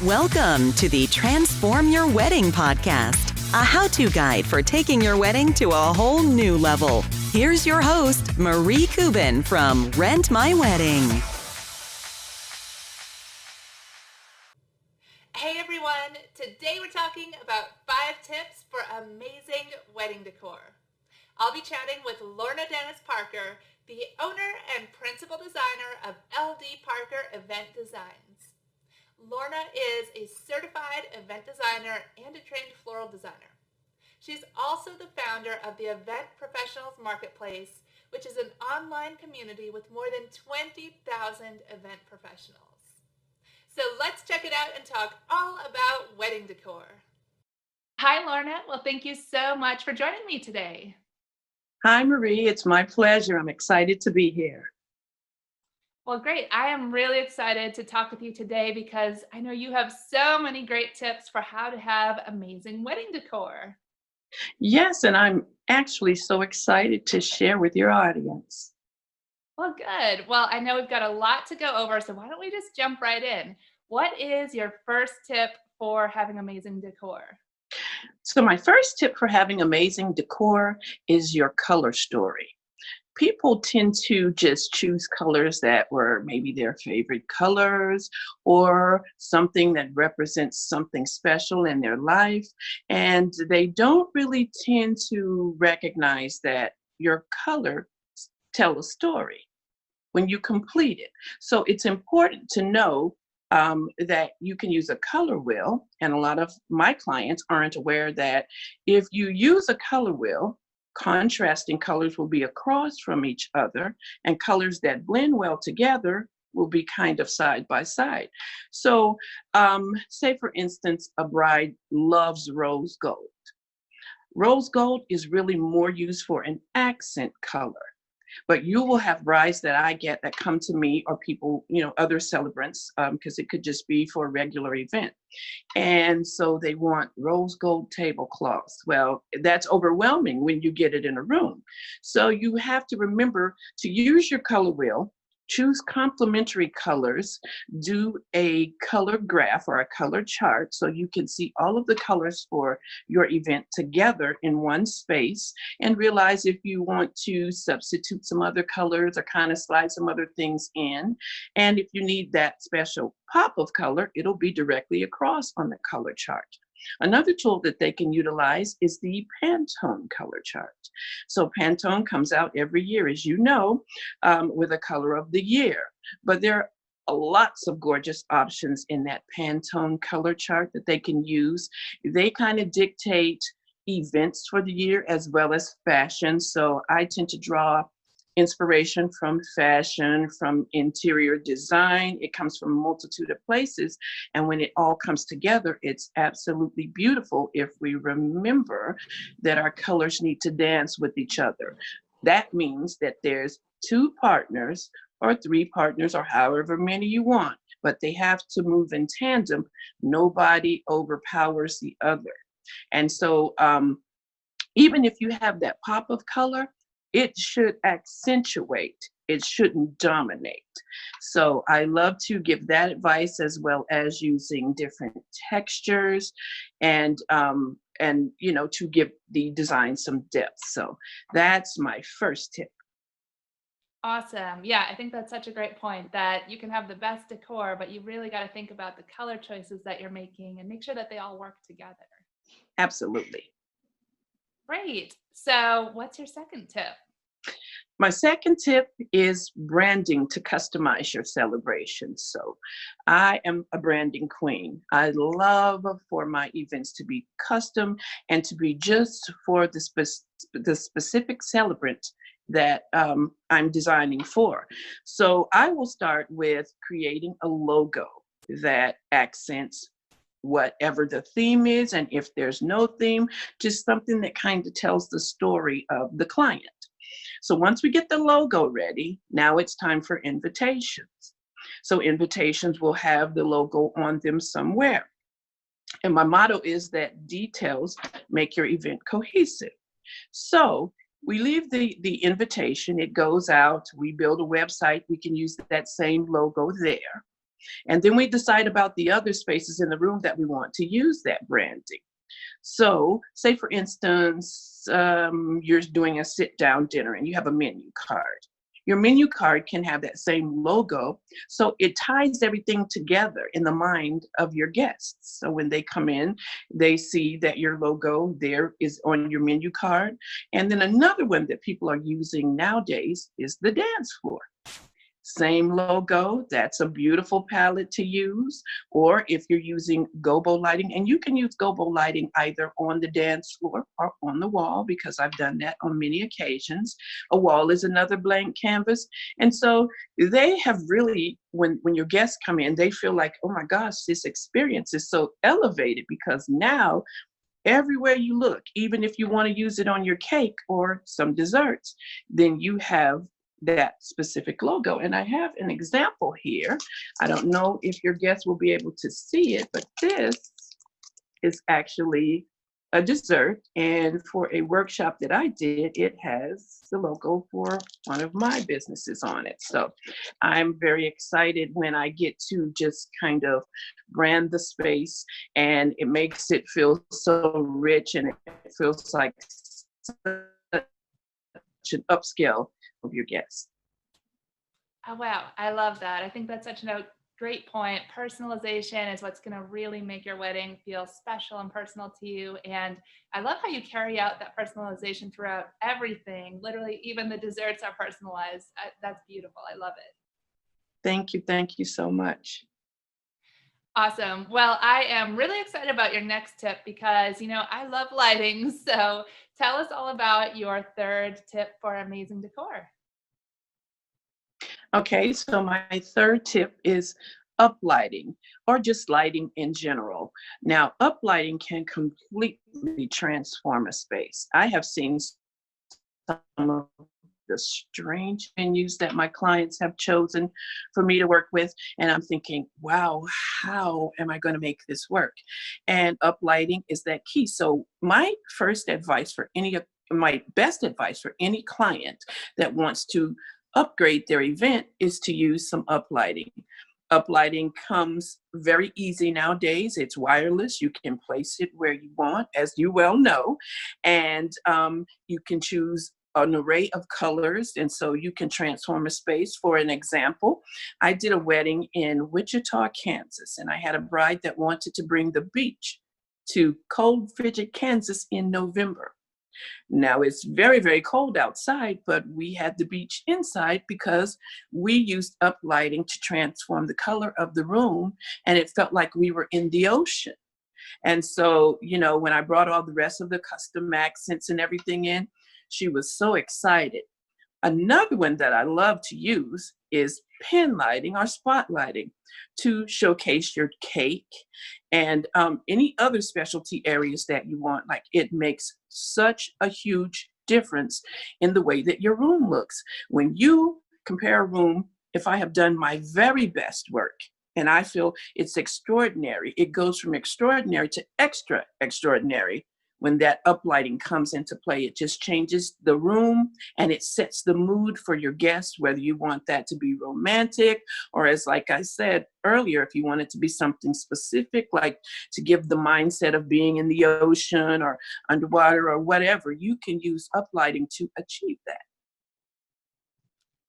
Welcome to the Transform Your Wedding podcast, a how-to guide for taking your wedding to a whole new level. Here's your host, Marie Kubin from Rent My Wedding. Hey everyone, today we're talking about 5 tips for amazing wedding decor. I'll be chatting with Lorna Dennis Parker, the owner and principal designer of LD Parker Event Designs. Lorna is a certified event designer and a trained floral designer. She's also the founder of the Event Professionals Marketplace, which is an online community with more than 20,000 event professionals. So let's check it out and talk all about wedding decor. Hi, Lorna. Well, thank you so much for joining me today. Hi, Marie. It's my pleasure. I'm excited to be here. Well, great. I am really excited to talk with you today because I know you have so many great tips for how to have amazing wedding decor. Yes, and I'm actually so excited to share with your audience. Well, good. Well, I know we've got a lot to go over, so why don't we just jump right in? What is your first tip for having amazing decor? So my first tip for having amazing decor is your color story. People tend to just choose colors that were maybe their favorite colors or something that represents something special in their life. And they don't really tend to recognize that your color tell a story when you complete it. So it's important to know that you can use a color wheel. And a lot of my clients aren't aware that if you use a color wheel, contrasting colors will be across from each other, and colors that blend well together will be kind of side by side. So say, for instance, a bride loves rose gold. Rose gold is really more used for an accent color. But you will have brides that I get that come to me, or people, other celebrants, because it could just be for a regular event. And so they want rose gold tablecloths. Well, that's overwhelming when you get it in a room. So you have to remember to use your color wheel, choose complementary colors, do a color graph or a color chart so you can see all of the colors for your event together in one space, and realize if you want to substitute some other colors or kind of slide some other things in. And if you need that special pop of color, it'll be directly across on the color chart. Another tool that they can utilize is the Pantone color chart. So Pantone comes out every year, as you know, with a color of the year. But there are lots of gorgeous options in that Pantone color chart that they can use. They kind of dictate events for the year as well as fashion. So I tend to draw inspiration from fashion, from interior design. It comes from a multitude of places. And when it all comes together, it's absolutely beautiful if we remember that our colors need to dance with each other. That means that there's 2 partners or 3 partners or however many you want, but they have to move in tandem. Nobody overpowers the other. And so even if you have that pop of color, it should accentuate, it shouldn't dominate. So I love to give that advice, as well as using different textures and to give the design some depth. So that's my first tip. Awesome. Yeah, I think that's such a great point, that you can have the best decor, but you really got to think about the color choices that you're making and make sure that they all work together. Absolutely. Great. So what's your second tip? My second tip is branding to customize your celebration. So I am a branding queen. I love for my events to be custom and to be just for the specific celebrant that I'm designing for. So I will start with creating a logo that accents whatever the theme is. And if there's no theme, just something that kind of tells the story of the client. So once we get the logo ready, now it's time for invitations. So invitations will have the logo on them somewhere. And my motto is that details make your event cohesive. So we leave the invitation, it goes out, we build a website, we can use that same logo there. And then we decide about the other spaces in the room that we want to use that branding. So, say for instance, you're doing a sit down dinner and you have a menu card. Your menu card can have that same logo. So it ties everything together in the mind of your guests. So when they come in, they see that your logo there is on your menu card. And then another one that people are using nowadays is the dance floor. Same logo, that's a beautiful palette to use. Or if you're using gobo lighting, and you can use gobo lighting either on the dance floor or on the wall, because I've done that on many occasions. A wall is another blank canvas. And so they have really, when your guests come in, they feel like, oh my gosh, this experience is so elevated, because now everywhere you look, even if you want to use it on your cake or some desserts, then you have that specific logo. And I have an example here. I don't know if your guests will be able to see it, but this is actually a dessert. And for a workshop that I did, it has the logo for one of my businesses on it. So I'm very excited when I get to just kind of brand the space, and it makes it feel so rich, and it feels like such an upscale of your guests. Oh, wow. I love that. I think that's such a great point. Personalization is what's going to really make your wedding feel special and personal to you. And I love how you carry out that personalization throughout everything. Literally, even the desserts are personalized. That's beautiful. I love it. Thank you. Thank you so much. Awesome. Well, I am really excited about your next tip because, I love lighting. So tell us all about your third tip for amazing decor. Okay, so my third tip is uplighting, or just lighting in general. Now, uplighting can completely transform a space. I have seen some of the strange venues that my clients have chosen for me to work with, and I'm thinking, wow, how am I going to make this work? And uplighting is that key. So my best advice for any client that wants to upgrade their event is to use some uplighting. Uplighting comes very easy nowadays. It's wireless. You can place it where you want, as you well know, and you can choose an array of colors, and so you can transform a space. For an example, I did a wedding in Wichita, Kansas, and I had a bride that wanted to bring the beach to cold, frigid Kansas in November. Now it's very, very cold outside, but we had the beach inside because we used uplighting to transform the color of the room, and it felt like we were in the ocean. And so, when I brought all the rest of the custom accents and everything in, she was so excited. Another one that I love to use is pin lighting or spot lighting to showcase your cake and any other specialty areas that you want. Like, it makes such a huge difference in the way that your room looks. When you compare a room, if I have done my very best work and I feel it's extraordinary, it goes from extraordinary to extra extraordinary. When that uplighting comes into play, it just changes the room and it sets the mood for your guests, whether you want that to be romantic or, as like I said earlier, if you want it to be something specific, like to give the mindset of being in the ocean or underwater or whatever, you can use uplighting to achieve that.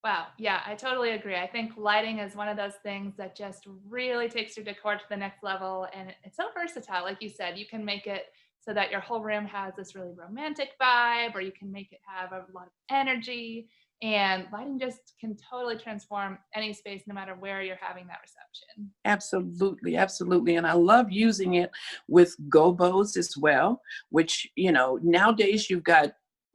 Wow. Yeah, I totally agree. I think lighting is one of those things that just really takes your decor to the next level. And it's so versatile. Like you said, you can make it so that your whole room has this really romantic vibe, or you can make it have a lot of energy. And lighting just can totally transform any space, no matter where you're having that reception. Absolutely, absolutely. And I love using it with gobos as well, which, nowadays you've got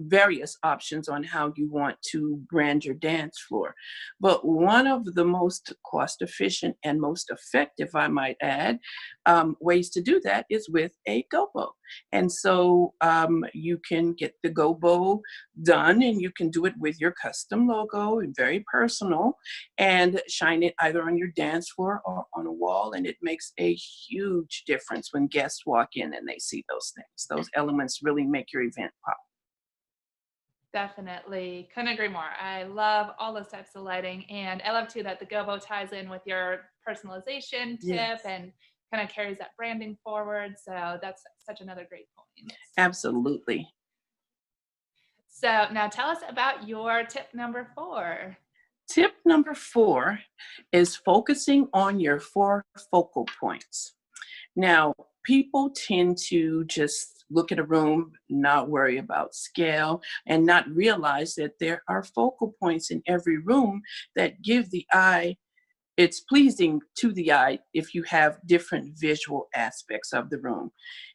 various options on how you want to brand your dance floor. But one of the most cost efficient and most effective, I might add, ways to do that is with a gobo. And so you can get the gobo done, and you can do it with your custom logo and very personal, and shine it either on your dance floor or on a wall. And it makes a huge difference when guests walk in and they see those things. Those elements really make your event pop. Definitely. Couldn't agree more. I love all those types of lighting. And I love too that the gobo ties in with your personalization tip Yes. and kind of carries that branding forward. So that's such another great point. Absolutely. So now tell us about your tip number 4. Tip number 4 is focusing on your 4 focal points. Now, people tend to just look at a room, not worry about scale, and not realize that there are focal points in every room that give the eye, it's pleasing to the eye if you have different visual aspects of the room.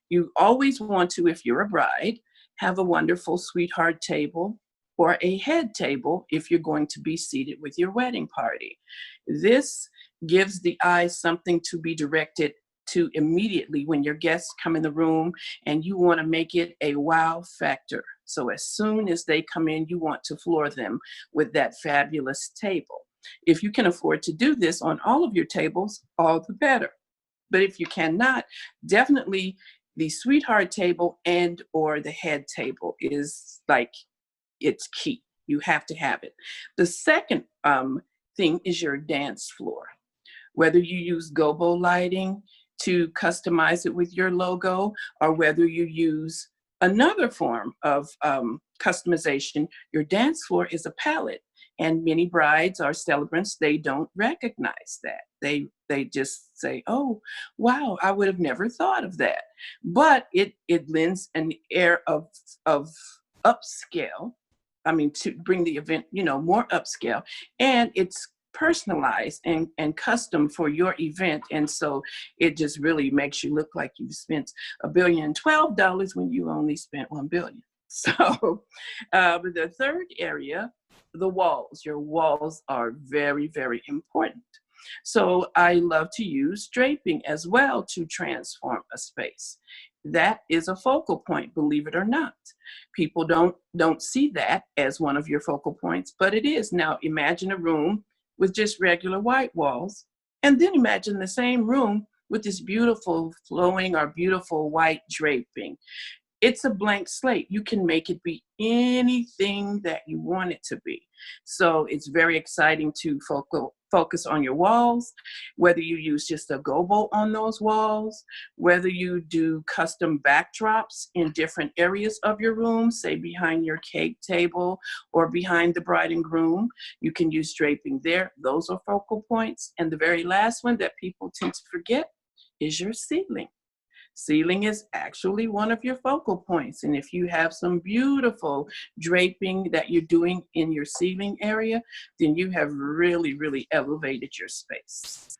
You always want to, if you're a bride, have a wonderful sweetheart table or a head table if you're going to be seated with your wedding party. This gives the eye something to be directed to immediately when your guests come in the room, and you want to make it a wow factor. So as soon as they come in, you want to floor them with that fabulous table. If you can afford to do this on all of your tables, all the better. But if you cannot, definitely the sweetheart table and or the head table is like, it's key. You have to have it. The second thing is your dance floor. Whether you use gobo lighting to customize it with your logo, or whether you use another form of customization, your dance floor is a palette. And many brides or celebrants, they don't recognize that. They just say, "Oh, wow, I would have never thought of that." But it lends an air of upscale. I mean, to bring the event, more upscale, and it's personalized and custom for your event. And so it just really makes you look like you've spent $1,012 when you only spent $1 billion. So the third area, the walls. Your walls are very, very important. So I love to use draping as well to transform a space. That is a focal point, believe it or not. People don't see that as one of your focal points, but it is. Now imagine a room with just regular white walls, and then imagine the same room with this beautiful flowing or beautiful white draping. It's a blank slate. You can make it be anything that you want it to be. So it's very exciting to focus on your walls, whether you use just a gobo on those walls, whether you do custom backdrops in different areas of your room, say behind your cake table or behind the bride and groom. You can use draping there. Those are focal points. And the very last one that people tend to forget is your ceiling. Ceiling is actually one of your focal points. And if you have some beautiful draping that you're doing in your ceiling area, then you have really, really elevated your space.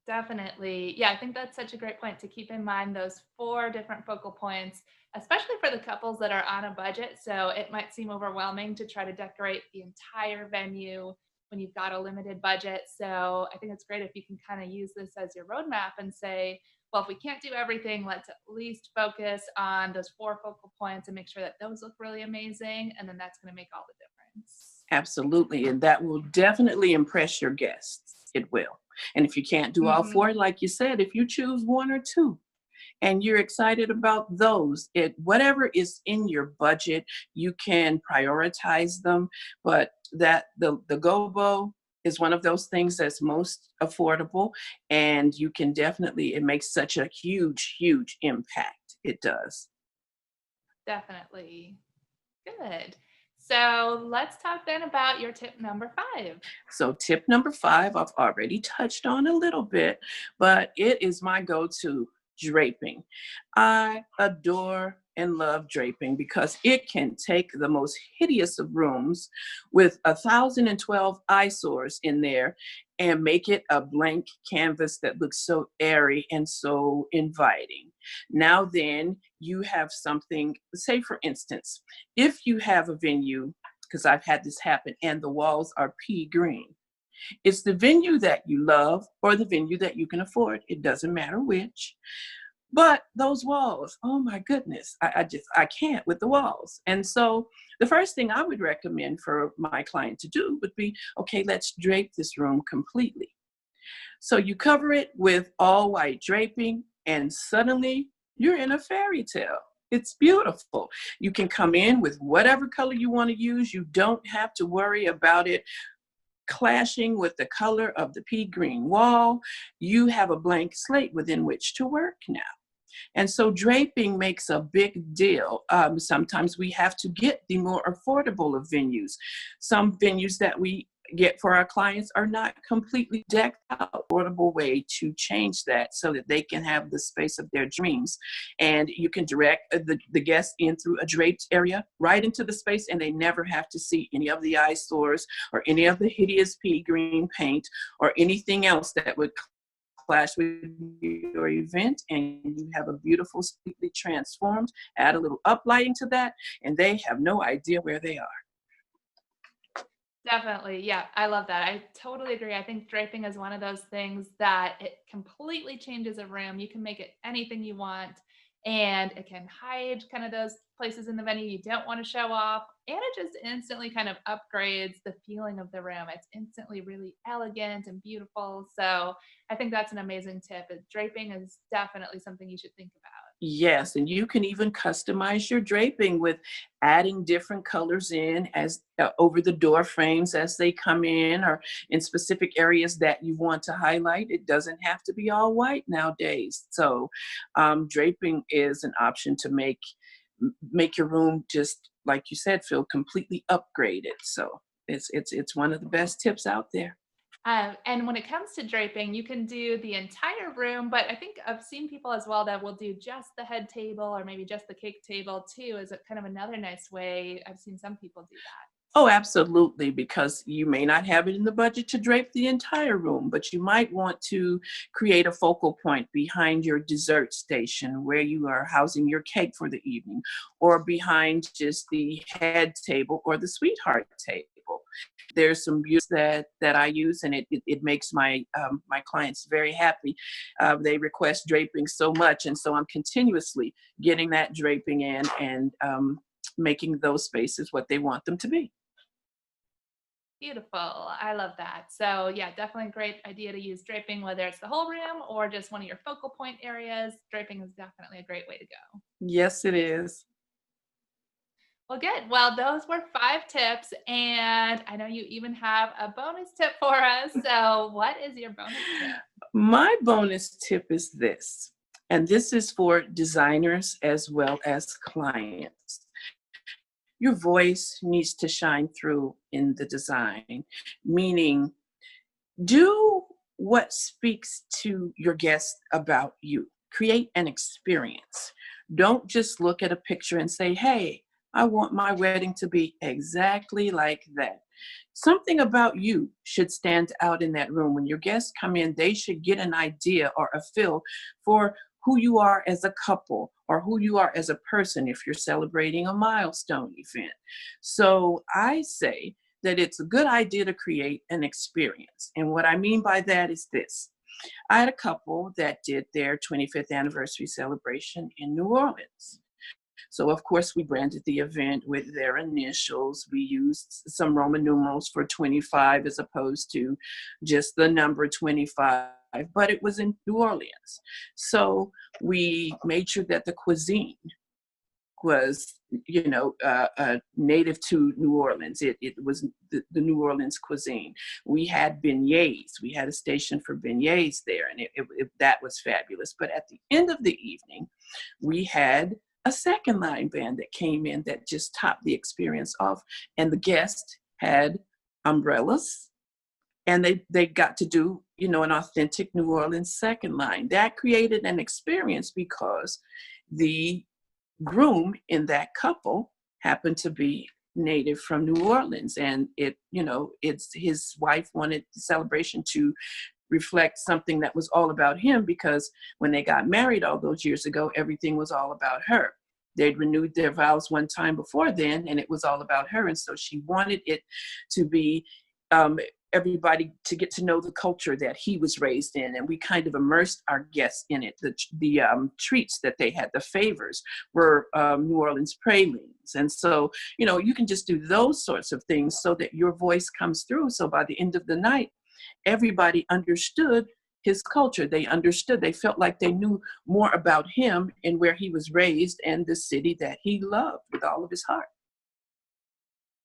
Definitely. Yeah, I think that's such a great point to keep in mind, those 4 different focal points, especially for the couples that are on a budget. So it might seem overwhelming to try to decorate the entire venue when you've got a limited budget. So I think it's great if you can kind of use this as your roadmap and say, well, if we can't do everything, let's at least focus on those 4 focal points and make sure that those look really amazing. And then that's going to make all the difference. Absolutely. And that will definitely impress your guests. It will. And if you can't do all 4, like you said, if you choose 1 or 2 and you're excited about those, whatever is in your budget, you can prioritize them. But that the gobo is one of those things that's most affordable, and you can definitely, it makes such a huge, huge impact. It does. Definitely. Good. So let's talk then about your tip number 5. So tip number 5, I've already touched on a little bit, but it is my go-to: draping. I adore and love draping because it can take the most hideous of rooms with 1,012 eyesores in there and make it a blank canvas that looks so airy and so inviting. Now then, you have something, say for instance, if you have a venue, because I've had this happen, and the walls are pea green. It's the venue that you love or the venue that you can afford. It doesn't matter which. But those walls, oh my goodness, I can't with the walls. And so the first thing I would recommend for my client to do would be, okay, let's drape this room completely. So you cover it with all white draping, and suddenly you're in a fairy tale. It's beautiful. You can come in with whatever color you want to use. You don't have to worry about it clashing with the color of the pea green wall, you have a blank slate within which to work now. And so draping makes a big deal. Sometimes we have to get the more affordable of venues. Some venues that we get for our clients are not completely decked out. Affordable way to change that so that they can have the space of their dreams. And you can direct the guests in through a draped area right into the space, and they never have to see any of the eyesores or any of the hideous pea green paint or anything else that would clash with your event, and you have a beautiful, completely transformed. Add a little uplighting to that, and they have no idea where they are. Definitely. Yeah, I love that. I totally agree. I think draping is one of those things that it completely changes a room. You can make it anything you want, and it can hide kind of those places in the venue you don't want to show off. And it just instantly kind of upgrades the feeling of the room. It's instantly really elegant and beautiful. So I think that's an amazing tip. Draping is definitely something you should think about. Yes, and you can even customize your draping with adding different colors in as over the door frames as they come in, or in specific areas that you want to highlight. It doesn't have to be all white nowadays. So draping is an option to make your room, just like you said, feel completely upgraded. So it's one of the best tips out there. And when it comes to draping, you can do the entire room, but I think I've seen people as well that will do just the head table or maybe just the cake table too, is a kind of another nice way. I've seen some people do that. Oh, absolutely, because you may not have it in the budget to drape the entire room, but you might want to create a focal point behind your dessert station where you are housing your cake for the evening, or behind just the head table or the sweetheart table. There's some beauty that I use, and it makes my my clients very happy. They request draping so much, and so I'm continuously getting that draping in and making those spaces what they want them to be. Beautiful. I love that. So yeah, definitely a great idea to use draping, whether it's the whole room or just one of your focal point areas. Draping is definitely a great way to go. Yes, it is. Well, good. Well, those were 5 tips, and I know you even have a bonus tip for us. So, what is your bonus tip? My bonus tip is this, and this is for designers as well as clients. Your voice needs to shine through in the design, meaning do what speaks to your guest about you. Create an experience. Don't just look at a picture and say, hey, I want my wedding to be exactly like that. Something about you should stand out in that room. When your guests come in, they should get an idea or a feel for who you are as a couple or who you are as a person if you're celebrating a milestone event. So I say that it's a good idea to create an experience. And what I mean by that is this. I had a couple that did their 25th anniversary celebration in New Orleans. So of course we branded the event with their initials. We used some Roman numerals for 25 as opposed to just the number 25, but it was in New Orleans. So we made sure that the cuisine was, native to New Orleans. It was the New Orleans cuisine. We had beignets. We had a station for beignets there, and that was fabulous. But at the end of the evening, we had a second line band that came in that just topped the experience off, and the guest had umbrellas, and they got to do, an authentic New Orleans second line. That created an experience because the groom in that couple happened to be native from New Orleans, and it's his wife wanted the celebration to reflect something that was all about him, because when they got married all those years ago, everything was all about her. They'd renewed their vows one time before then, and it was all about her. And so she wanted it to be everybody to get to know the culture that he was raised in. And we kind of immersed our guests in it. The treats that they had, the favors, were New Orleans pralines. And so, you can just do those sorts of things so that your voice comes through. So by the end of the night, everybody understood his culture. They understood. They felt like they knew more about him and where he was raised and the city that he loved with all of his heart.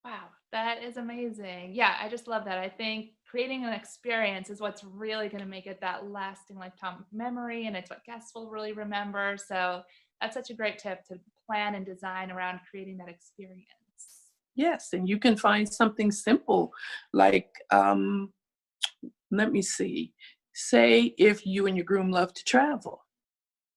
Wow, That is amazing. Yeah, I just love that. I think creating an experience is what's really going to make it that lasting lifetime memory, and it's what guests will really remember. So that's such a great tip to plan and design around creating that experience. Yes, and you can find something simple like, let me see, say if you and your groom love to travel,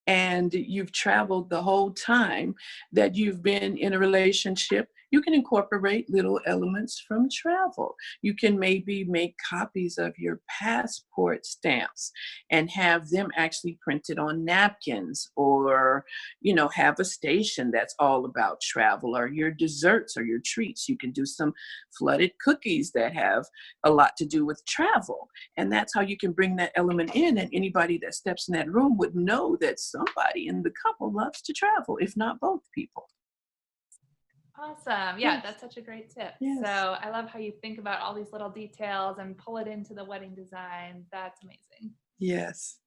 and you've traveled the whole time that you've been in a relationship, you can incorporate little elements from travel. You can maybe make copies of your passport stamps and have them actually printed on napkins, or, have a station that's all about travel, or your desserts or your treats. You can do some flooded cookies that have a lot to do with travel. And that's how you can bring that element in. And anybody that steps in that room would know that somebody in the couple loves to travel, if not both people. Awesome. Yeah, Yes, that's such a great tip. So yes, I love how you think about all these little details and pull it into the wedding design. That's amazing. yes.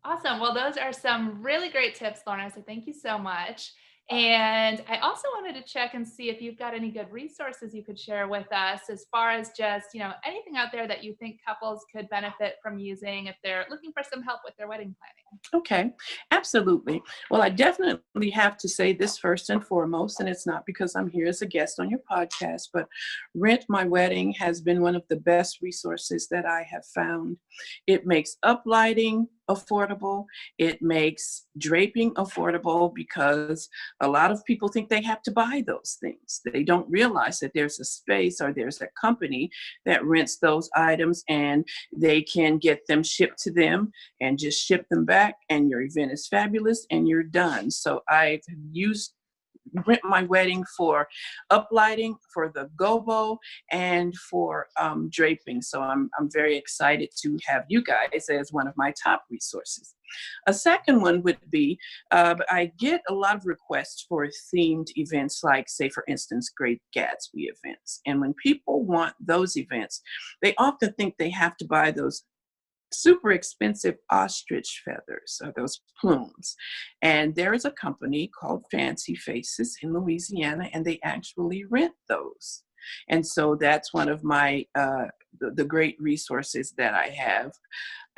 Awesome. Well, those are some really great tips, Lorna. So thank you so much. And I also wanted to check and see if you've got any good resources you could share with us as far as just, anything out there that you think couples could benefit from using if they're looking for some help with their wedding planning. Okay, absolutely. Well, I definitely have to say this first and foremost, and it's not because I'm here as a guest on your podcast, but Rent My Wedding has been one of the best resources that I have found. It makes uplighting affordable, it makes draping affordable, because a lot of people think they have to buy those things. They don't realize that there's a space or there's a company that rents those items, and they can get them shipped to them and just ship them back, and your event is fabulous and you're done. So I've used Rent My Wedding for uplighting, for the gobo, and for draping. So I'm very excited to have you guys as one of my top resources. A second one would be, I get a lot of requests for themed events, like, say, for instance, Great Gatsby events. And when people want those events, they often think they have to buy those super expensive ostrich feathers, or those plumes. And there is a company called Fancy Faces in Louisiana, and they actually rent those. And so that's one of my the great resources that I have.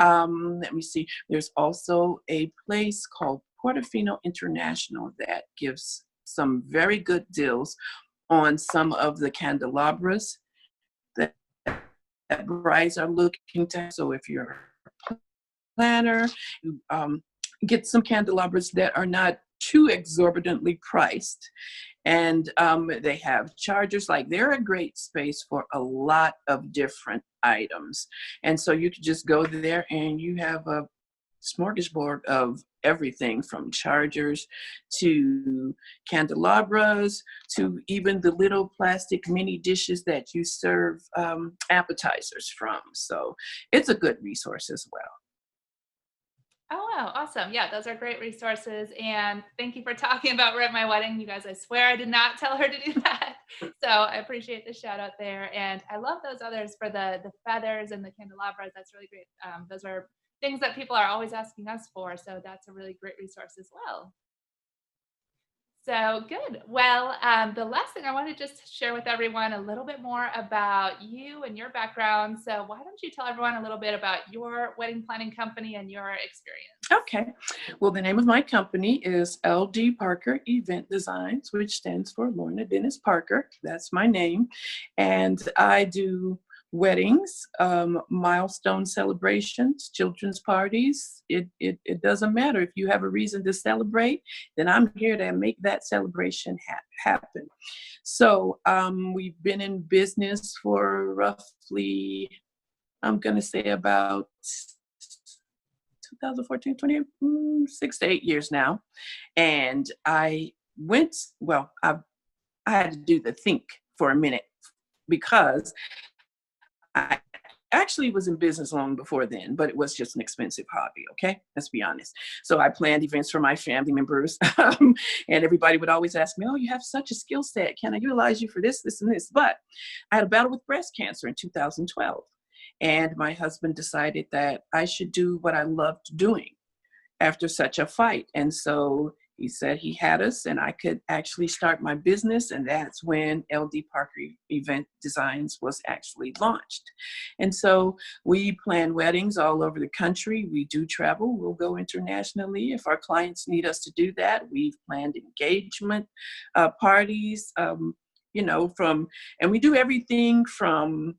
Let me see. There's also a place called Portofino International that gives some very good deals on some of the candelabras that brides are looking to. So if you're a planner, you get some candelabras that are not too exorbitantly priced. And they have chargers. Like, they're a great space for a lot of different items. And so you could just go there and you have a smorgasbord of everything from chargers to candelabras to even the little plastic mini dishes that you serve appetizers from. So it's a good resource as well. Oh, wow. Awesome. Yeah, those are great resources. And thank you for talking about Rent My Wedding. You guys, I swear I did not tell her to do that. So I appreciate the shout out there. And I love those others for the feathers and the candelabras. That's really great. Those are things that people are always asking us for. So that's a really great resource as well. So good. Well, the last thing I want to just share with everyone a little bit more about you and your background. So why don't you tell everyone a little bit about your wedding planning company and your experience? Okay. Well, the name of my company is LD Parker Event Designs, which stands for Lorna Dennis Parker. That's my name. And I do weddings, milestone celebrations, children's parties. It doesn't matter. If you have a reason to celebrate, then I'm here to make that celebration happen. So we've been in business for roughly, I'm going to say, about 2014, 20, 6 to 8 years now. And I had to do the think for a minute, because I actually was in business long before then, but it was just an expensive hobby. Okay, let's be honest. So I planned events for my family members, and everybody would always ask me, "Oh, you have such a skill set. Can I utilize you for this, this, and this?" But I had a battle with breast cancer in 2012, and my husband decided that I should do what I loved doing after such a fight. And so He said he had us and I could actually start my business. And that's when LD Parker Event Designs was actually launched. And so we plan weddings all over the country. We do travel. We'll go internationally if our clients need us to do that. We've planned engagement parties, and we do everything from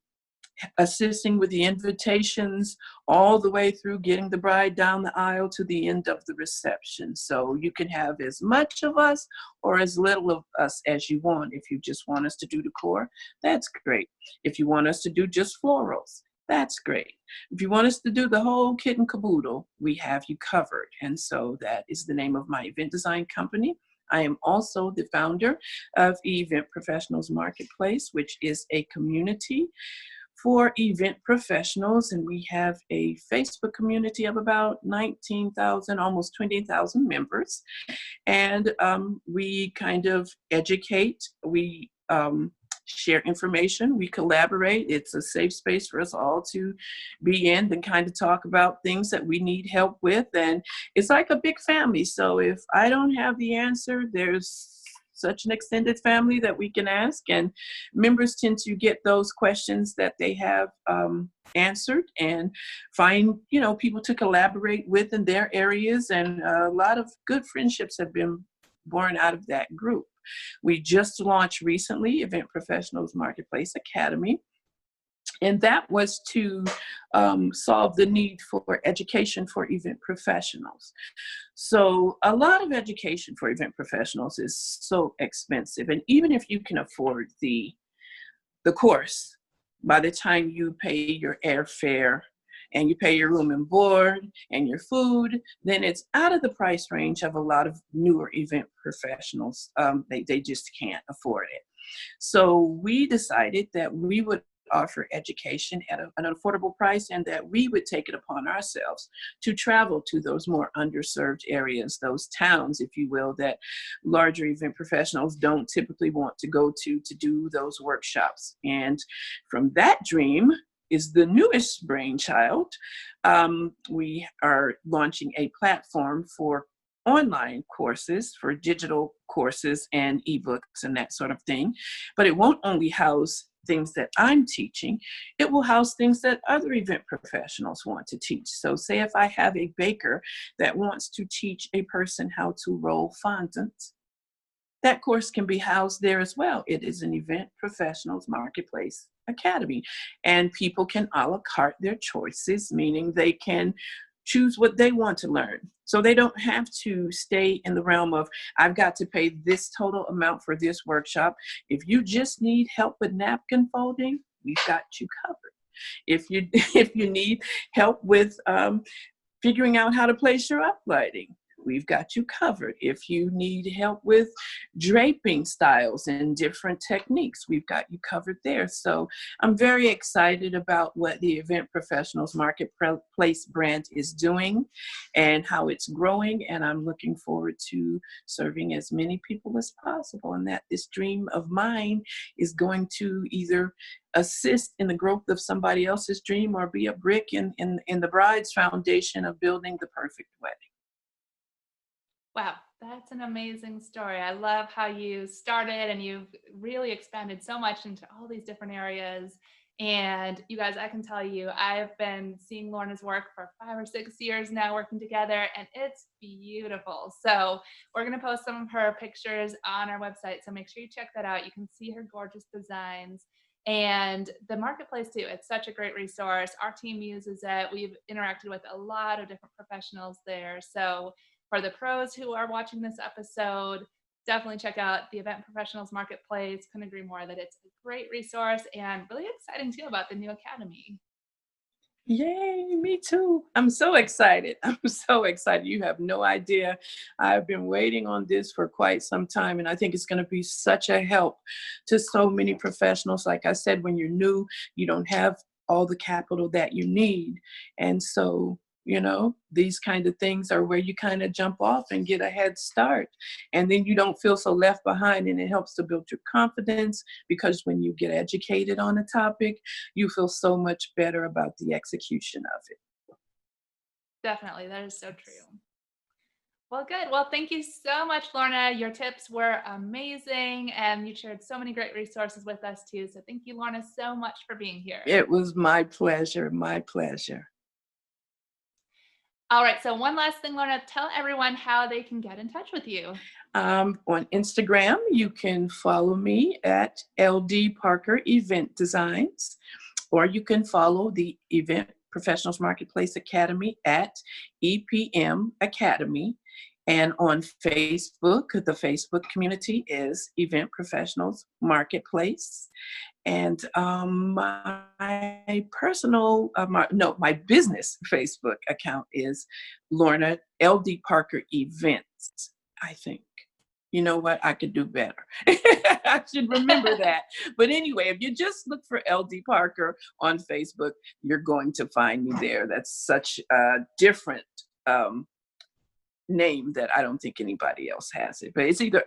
assisting with the invitations all the way through getting the bride down the aisle to the end of the reception. So you can have as much of us or as little of us as you want. If you just want us to do decor, that's great. If you want us to do just florals, that's great. If you want us to do the whole kit and caboodle, we have you covered. And so that is the name of my event design company. I am also the founder of Event Professionals Marketplace, which is a community for event professionals, and we have a Facebook community of about 19,000, almost 20,000 members. And we kind of educate, we share information, we collaborate. It's a safe space for us all to be in and kind of talk about things that we need help with. And it's like a big family. So if I don't have the answer, there's such an extended family that we can ask, and members tend to get those questions that they have answered and find, people to collaborate with in their areas. And a lot of good friendships have been born out of that group. We just launched recently Event Professionals Marketplace Academy. And that was to solve the need for education for event professionals. So a lot of education for event professionals is so expensive. And even if you can afford the course, by the time you pay your airfare and you pay your room and board and your food, then it's out of the price range of a lot of newer event professionals. They just can't afford it. So we decided that we would offer education at an affordable price, and that we would take it upon ourselves to travel to those more underserved areas, those towns, if you will, that larger event professionals don't typically want to go to do those workshops. And from that dream is the newest brainchild. We are launching a platform for online courses, for digital courses and ebooks and that sort of thing. But it won't only house things that I'm teaching, it will house things that other event professionals want to teach. So say if I have a baker that wants to teach a person how to roll fondant, that course can be housed there as well. It is an Event Professionals Marketplace Academy, and people can a la carte their choices, meaning they can choose what they want to learn. So they don't have to stay in the realm of, I've got to pay this total amount for this workshop. If you just need help with napkin folding, we've got you covered. If you need help with figuring out how to place your uplighting, we've got you covered. If you need help with draping styles and different techniques, we've got you covered there. So I'm very excited about what the Event Professionals Marketplace brand is doing and how it's growing. And I'm looking forward to serving as many people as possible, and that this dream of mine is going to either assist in the growth of somebody else's dream or be a brick in the bride's foundation of building the perfect wedding. Wow, that's an amazing story. I love how you started and you've really expanded so much into all these different areas. And you guys, I can tell you, I've been seeing Lorna's work for 5 or 6 years now, working together, and it's beautiful. So we're going to post some of her pictures on our website. So make sure you check that out. You can see her gorgeous designs. And the marketplace too, it's such a great resource. Our team uses it. We've interacted with a lot of different professionals there. So for the pros who are watching this episode, definitely check out the Event Professionals Marketplace. Couldn't agree more that it's a great resource and really exciting too about the new academy. Yay, me too. I'm so excited. I'm so excited. You have no idea. I've been waiting on this for quite some time, and I think it's going to be such a help to so many professionals. Like I said, when you're new, you don't have all the capital that you need. And so these kind of things are where you kind of jump off and get a head start. And then you don't feel so left behind, and it helps to build your confidence, because when you get educated on a topic, you feel so much better about the execution of it. Definitely. That is so true. Well, good. Well, thank you so much, Lorna. Your tips were amazing, and you shared so many great resources with us too. So thank you, Lorna, so much for being here. It was my pleasure, my pleasure. All right. So one last thing, Lorna, tell everyone how they can get in touch with you. On Instagram, you can follow me at LD Parker Event Designs, or you can follow the Event Professionals Marketplace Academy at EPM Academy. And on Facebook, the Facebook community is Event Professionals Marketplace. And my personal, my business Facebook account is Lorna LD Parker Events, I think. You know what? I could do better. I should remember that. But anyway, if you just look for LD Parker on Facebook, you're going to find me there. That's such a different name that I don't think anybody else has it. But it's either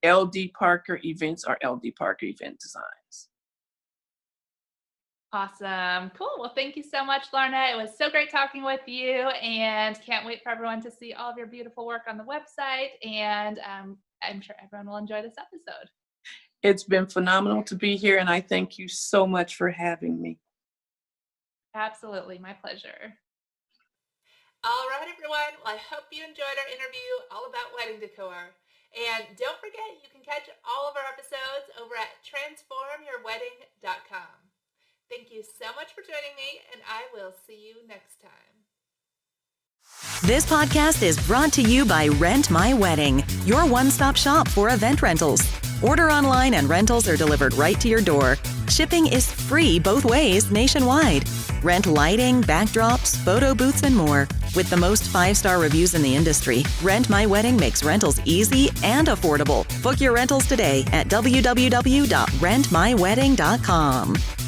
LD Parker Events or LD Parker Event Designs. Awesome. Cool. Well, thank you so much, Lorna. It was so great talking with you, and can't wait for everyone to see all of your beautiful work on the website. And I'm sure everyone will enjoy this episode. It's been phenomenal to be here, and I thank you so much for having me. Absolutely. My pleasure. All right, everyone. Well, I hope you enjoyed our interview all about wedding decor. And don't forget, you can catch all of our episodes over at transformyourwedding.com. Thank you so much for joining me, and I will see you next time. This podcast is brought to you by Rent My Wedding, your one-stop shop for event rentals. Order online and rentals are delivered right to your door. Shipping is free both ways nationwide. Rent lighting, backdrops, photo booths, and more. With the most 5-star reviews in the industry, Rent My Wedding makes rentals easy and affordable. Book your rentals today at www.rentmywedding.com.